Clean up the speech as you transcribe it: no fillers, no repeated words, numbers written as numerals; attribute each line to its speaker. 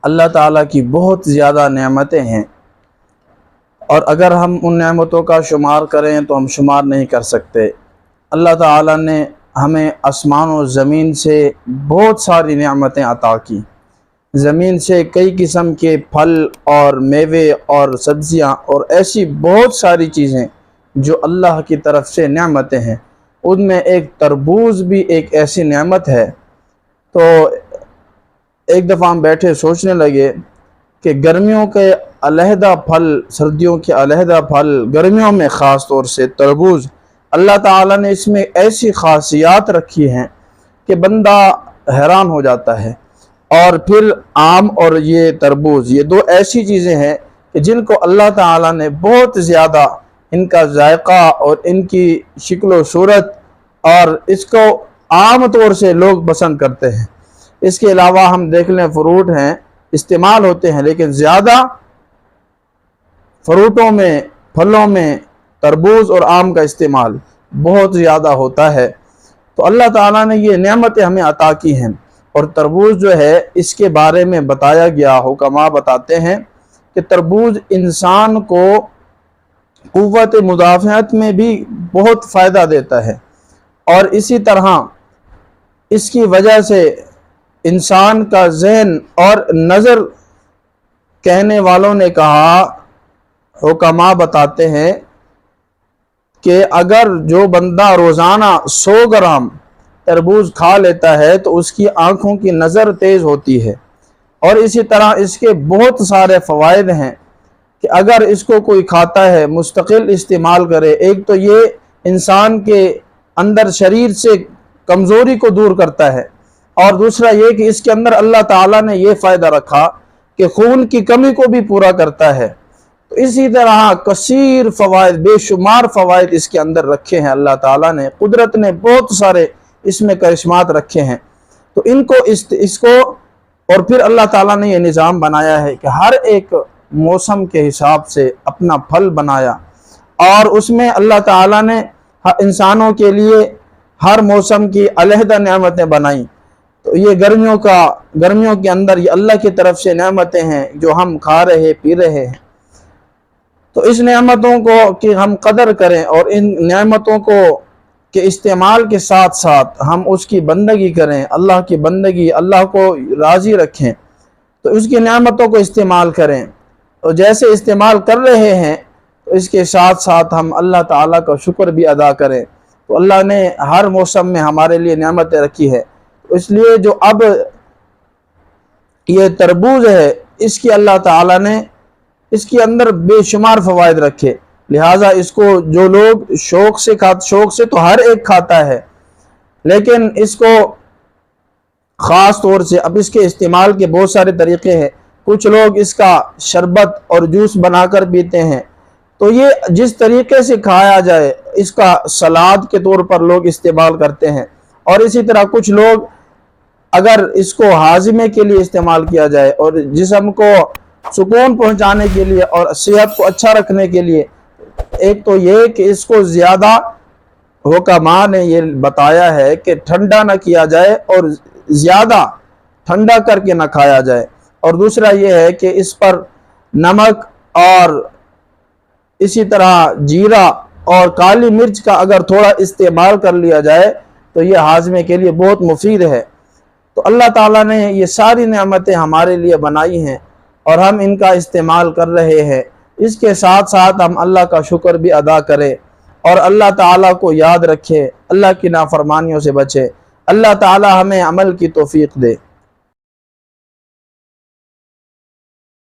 Speaker 1: اللہ تعالیٰ کی بہت زیادہ نعمتیں ہیں، اور اگر ہم ان نعمتوں کا شمار کریں تو ہم شمار نہیں کر سکتے۔ اللہ تعالیٰ نے ہمیں آسمان و زمین سے بہت ساری نعمتیں عطا کی۔ زمین سے کئی قسم کے پھل اور میوے اور سبزیاں اور ایسی بہت ساری چیزیں جو اللہ کی طرف سے نعمتیں ہیں، ان میں ایک تربوز بھی ایک ایسی نعمت ہے۔ تو ایک دفعہ ہم بیٹھے سوچنے لگے کہ گرمیوں کے علیحدہ پھل، سردیوں کے علیحدہ پھل، گرمیوں میں خاص طور سے تربوز، اللہ تعالیٰ نے اس میں ایسی خاصیات رکھی ہیں کہ بندہ حیران ہو جاتا ہے۔ اور پھر آم اور یہ تربوز، یہ دو ایسی چیزیں ہیں کہ جن کو اللہ تعالیٰ نے بہت زیادہ ان کا ذائقہ اور ان کی شکل و صورت، اور اس کو عام طور سے لوگ پسند کرتے ہیں۔ اس کے علاوہ ہم دیکھ لیں فروٹ ہیں، استعمال ہوتے ہیں، لیکن زیادہ فروٹوں میں، پھلوں میں تربوز اور آم کا استعمال بہت زیادہ ہوتا ہے۔ تو اللہ تعالیٰ نے یہ نعمتیں ہمیں عطا کی ہیں، اور تربوز جو ہے اس کے بارے میں بتایا گیا، حکماء بتاتے ہیں کہ تربوز انسان کو قوت مدافعت میں بھی بہت فائدہ دیتا ہے، اور اسی طرح اس کی وجہ سے انسان کا ذہن اور نظر، کہنے والوں نے کہا، حکماء بتاتے ہیں کہ اگر جو بندہ روزانہ 100 گرام تربوز کھا لیتا ہے تو اس کی آنکھوں کی نظر تیز ہوتی ہے۔ اور اسی طرح اس کے بہت سارے فوائد ہیں کہ اگر اس کو کوئی کھاتا ہے، مستقل استعمال کرے، ایک تو یہ انسان کے اندر شریر سے کمزوری کو دور کرتا ہے، اور دوسرا یہ کہ اس کے اندر اللہ تعالیٰ نے یہ فائدہ رکھا کہ خون کی کمی کو بھی پورا کرتا ہے۔ تو اسی طرح کثیر فوائد، بے شمار فوائد اس کے اندر رکھے ہیں اللہ تعالیٰ نے، قدرت نے بہت سارے اس میں کرشمات رکھے ہیں۔ تو ان کو اس کو اور پھر اللہ تعالیٰ نے یہ نظام بنایا ہے کہ ہر ایک موسم کے حساب سے اپنا پھل بنایا، اور اس میں اللہ تعالیٰ نے انسانوں کے لیے ہر موسم کی علیحدہ نعمتیں بنائیں۔ تو یہ گرمیوں کے اندر یہ اللہ کی طرف سے نعمتیں ہیں جو ہم کھا رہے پی رہے ہیں۔ تو اس نعمتوں کو کہ ہم قدر کریں، اور ان نعمتوں کو کے استعمال کے ساتھ ساتھ ہم اس کی بندگی کریں، اللہ کی بندگی، اللہ کو راضی رکھیں، تو اس کی نعمتوں کو استعمال کریں۔ اور جیسے استعمال کر رہے ہیں تو اس کے ساتھ ساتھ ہم اللہ تعالیٰ کا شکر بھی ادا کریں۔ تو اللہ نے ہر موسم میں ہمارے لیے نعمتیں رکھی ہے، اس لیے جو اب یہ تربوز ہے اس کی اللہ تعالیٰ نے اس کے اندر بے شمار فوائد رکھے، لہٰذا اس کو جو لوگ شوق سے تو ہر ایک کھاتا ہے، لیکن اس کو خاص طور سے اب اس کے استعمال کے بہت سارے طریقے ہیں۔ کچھ لوگ اس کا شربت اور جوس بنا کر پیتے ہیں، تو یہ جس طریقے سے کھایا جائے، اس کا سلاد کے طور پر لوگ استعمال کرتے ہیں، اور اسی طرح کچھ لوگ اگر اس کو ہاضمے کے لیے استعمال کیا جائے اور جسم کو سکون پہنچانے کے لیے اور صحت کو اچھا رکھنے کے لیے، ایک تو یہ کہ اس کو زیادہ حکماء نے یہ بتایا ہے کہ ٹھنڈا نہ کیا جائے اور زیادہ ٹھنڈا کر کے نہ کھایا جائے، اور دوسرا یہ ہے کہ اس پر نمک اور اسی طرح جیرا اور کالی مرچ کا اگر تھوڑا استعمال کر لیا جائے تو یہ ہاضمے کے لیے بہت مفید ہے۔ تو اللہ تعالیٰ نے یہ ساری نعمتیں ہمارے لیے بنائی ہیں، اور ہم ان کا استعمال کر رہے ہیں۔ اس کے ساتھ ساتھ ہم اللہ کا شکر بھی ادا کریں، اور اللہ تعالیٰ کو یاد رکھے، اللہ کی نافرمانیوں سے بچے۔ اللہ تعالیٰ ہمیں عمل کی توفیق دے۔